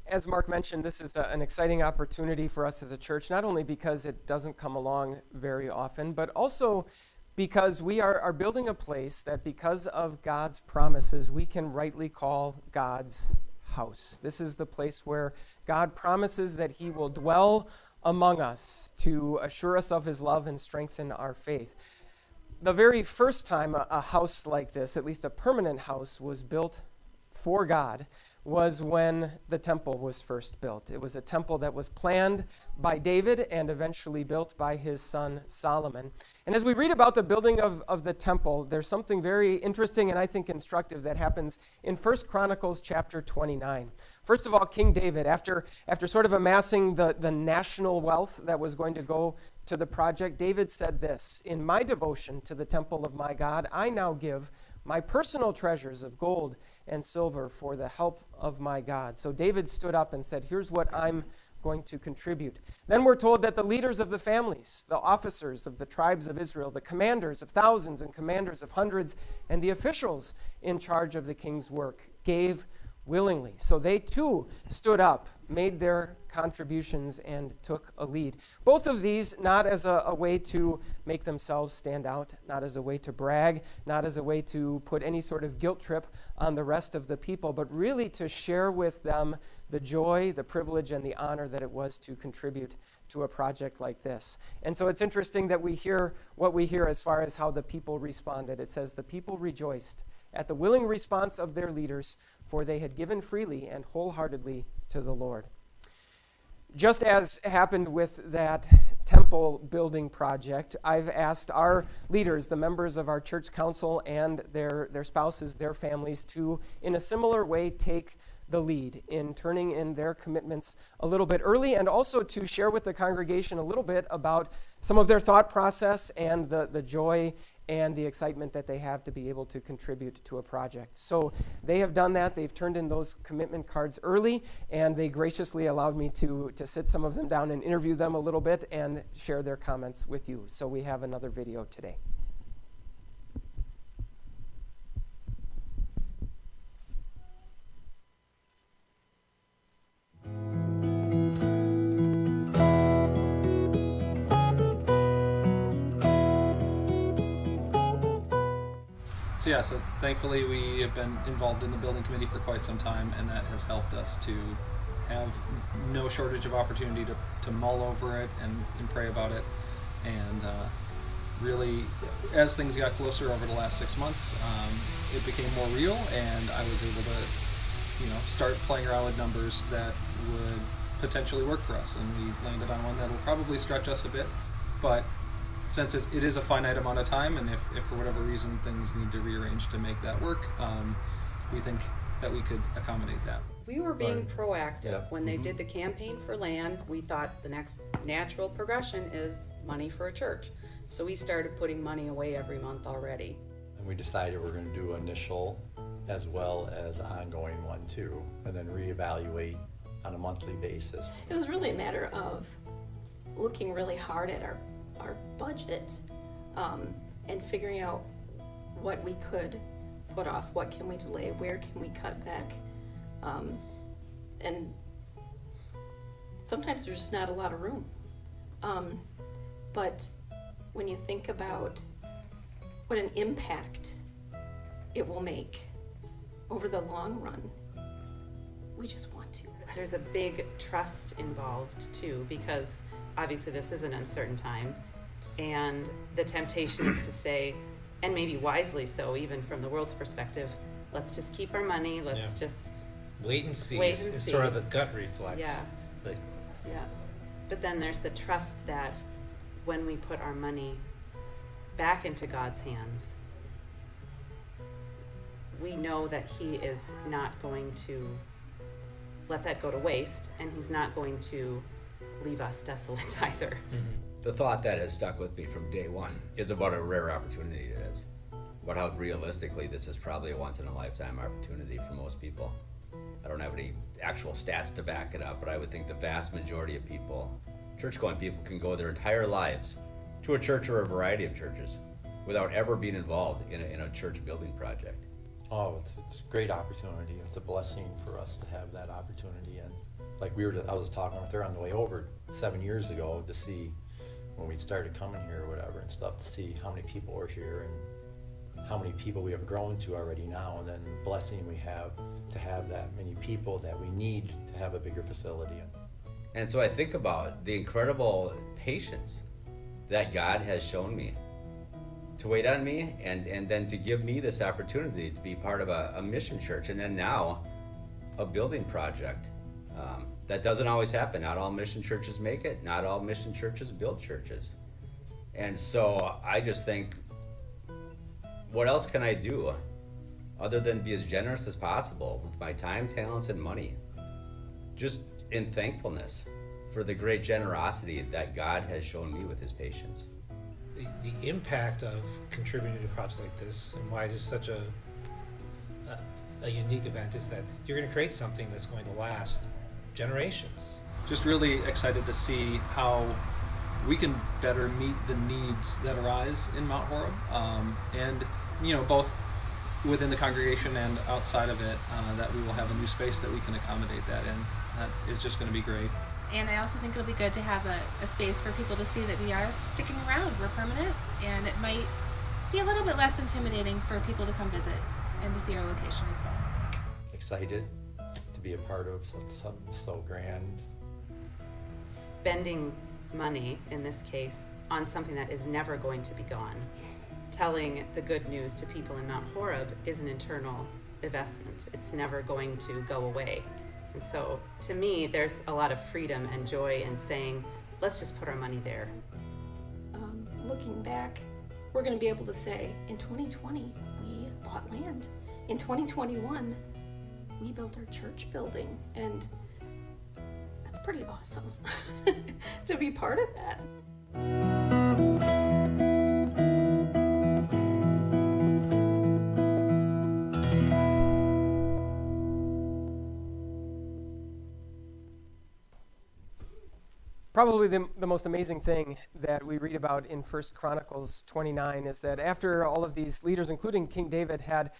As Mark mentioned, this is an exciting opportunity for us as a church, not only because it doesn't come along very often, but also because we are building a place that, because of God's promises, we can rightly call God's house. This is the place where God promises that he will dwell among us to assure us of his love and strengthen our faith. The very first time a house like this, at least a permanent house, was built for God was when the temple was first built. It was a temple that was planned by David and eventually built by his son Solomon. And as we read about the building of the temple, there's something very interesting and I think instructive that happens in 1 Chronicles chapter 29. First of all, King David, after sort of amassing the national wealth that was going to go to the project, David said this: "In my devotion to the temple of my God, I now give my personal treasures of gold and silver for the help of my God." So David stood up and said, here's what I'm going to contribute. Then we're told that the leaders of the families, the officers of the tribes of Israel, the commanders of thousands and commanders of hundreds, and the officials in charge of the king's work gave willingly. So they too stood up, made their contributions, and took a lead. Both of these not as a way to make themselves stand out, not as a way to brag, not as a way to put any sort of guilt trip on the rest of the people, but really to share with them the joy, the privilege, and the honor that it was to contribute to a project like this. And so it's interesting that we hear what we hear as far as how the people responded. It says, "The people rejoiced at the willing response of their leaders, for they had given freely and wholeheartedly to the Lord." Just as happened with that temple building project, I've asked our leaders, the members of our church council and their spouses, their families, to, in a similar way, take the lead in turning in their commitments a little bit early, and also to share with the congregation a little bit about some of their thought process and the joy and the excitement that they have to be able to contribute to a project. So they have done that. They've turned in those commitment cards early, and they graciously allowed me to sit some of them down and interview them a little bit and share their comments with you. So we have another video today. So thankfully we have been involved in the building committee for quite some time, and that has helped us to have no shortage of opportunity to mull over it and pray about it. And really, as things got closer over the last 6 months, it became more real, and I was able to, start playing around with numbers that would potentially work for us. And we landed on one that will probably stretch us a bit, but since it is a finite amount of time, and if for whatever reason things need to rearrange to make that work, we think that we could accommodate that. We were being proactive. When they did the campaign for land, we thought the next natural progression is money for a church. So we started putting money away every month already. And we decided we're going to do initial as well as ongoing one too, and then reevaluate on a monthly basis. It was really a matter of looking really hard at our budget and figuring out what we could put off, what can we delay, where can we cut back, and sometimes there's just not a lot of room, but when you think about what an impact it will make over the long run, we just want to. There's a big trust involved too, because obviously this is an uncertain time, and the temptation is to say, and maybe wisely so, even from the world's perspective, let's just keep our money, let's just wait and see. It's sort of the gut reflex. Yeah. But then there's the trust that when we put our money back into God's hands, we know that He is not going to let that go to waste, and He's not going to leave us desolate either. Mm-hmm. The thought that has stuck with me from day one is about a rare opportunity it is. But how realistically this is probably a once-in-a-lifetime opportunity for most people. I don't have any actual stats to back it up, but I would think the vast majority of people, church-going people, can go their entire lives to a church or a variety of churches without ever being involved in a church building project. Oh, it's a great opportunity. It's a blessing for us to have that opportunity. And like I was talking with her on the way over 7 years ago to see when we started coming here or whatever and stuff, to see how many people were here and how many people we have grown to already now, and then the blessing we have to have that many people that we need to have a bigger facility. And so I think about the incredible patience that God has shown me to wait on me, and then to give me this opportunity to be part of a mission church, and then now a building project. That doesn't always happen. Not all mission churches make it. Not all mission churches build churches. And so I just think, what else can I do other than be as generous as possible with my time, talents, and money? Just in thankfulness for the great generosity that God has shown me with his patience. The impact of contributing to a project like this, and why it is such a unique event, is that you're going to create something that's going to last generations. Just really excited to see how we can better meet the needs that arise in Mount Horeb, and both within the congregation and outside of it, that we will have a new space that we can accommodate that in. That is just going to be great. And I also think it'll be good to have a space for people to see that we are sticking around, we're permanent, and it might be a little bit less intimidating for people to come visit and to see our location as well. Excited to be a part of something so grand. Spending money, in this case, on something that is never going to be gone. Telling the good news to people in Mount Horeb is an internal investment. It's never going to go away. And so, to me, there's a lot of freedom and joy in saying, let's just put our money there. Looking back, we're going to be able to say, in 2020, we bought land. In 2021, we built our church building. And that's pretty awesome to be part of that. Probably the most amazing thing that we read about in 1 Chronicles 29 is that after all of these leaders, including King David, had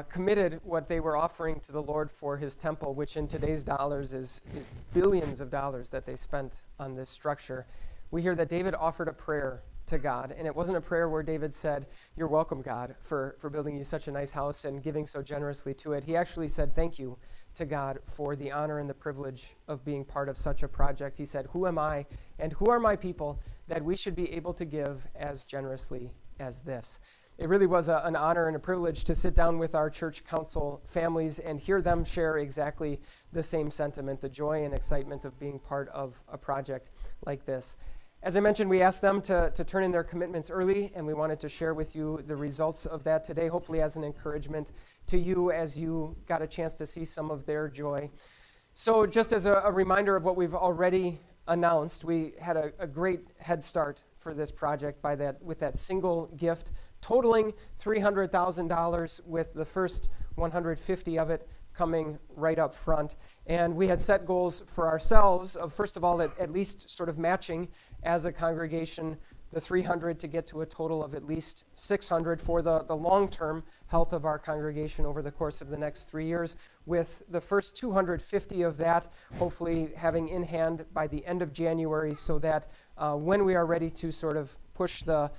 committed what they were offering to the Lord for his temple, which in today's dollars is billions of dollars that they spent on this structure, we hear that David offered a prayer to God. And it wasn't a prayer where David said, "You're welcome, God, for building you such a nice house and giving so generously to it." He actually said, "Thank you to God for the honor and the privilege of being part of such a project." He said, "Who am I and who are my people that we should be able to give as generously as this?" It really was an honor and a privilege to sit down with our church council families and hear them share exactly the same sentiment, the joy and excitement of being part of a project like this. As I mentioned, we asked them to turn in their commitments early, and we wanted to share with you the results of that today, hopefully as an encouragement to you as you got a chance to see some of their joy. So just as a reminder of what we've already announced, we had a great head start for this project with that single gift totaling $300,000, with the first 150 of it coming right up front. And we had set goals for ourselves of, first of all, at least sort of matching as a congregation the 300 to get to a total of at least 600 for the long-term health of our congregation over the course of the next 3 years, with the first 250 of that hopefully having in hand by the end of January, so that when we are ready to sort of push the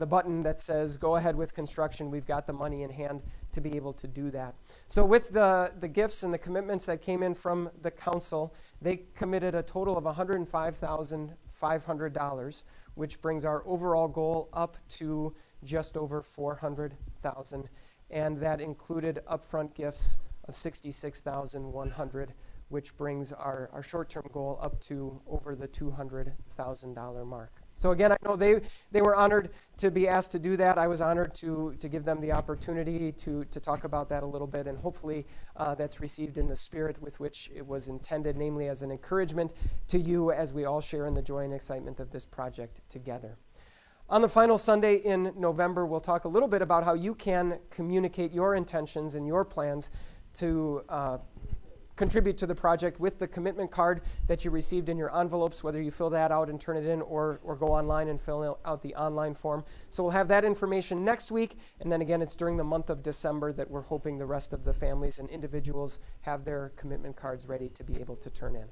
button that says go ahead with construction, we've got the money in hand to be able to do that. So with the gifts and the commitments that came in from the council, they committed a total of $105,500, which brings our overall goal up to just over $400,000. And that included upfront gifts of $66,100, which brings our short-term goal up to over the $200,000 mark. So again, I know they were honored to be asked to do that. I was honored to give them the opportunity to talk about that a little bit, and hopefully that's received in the spirit with which it was intended, namely as an encouragement to you as we all share in the joy and excitement of this project together. On the final Sunday in November, we'll talk a little bit about how you can communicate your intentions and your plans to contribute to the project with the commitment card that you received in your envelopes, whether you fill that out and turn it in or go online and fill out the online form. So we'll have that information next week, and then again, it's during the month of December that we're hoping the rest of the families and individuals have their commitment cards ready to be able to turn in.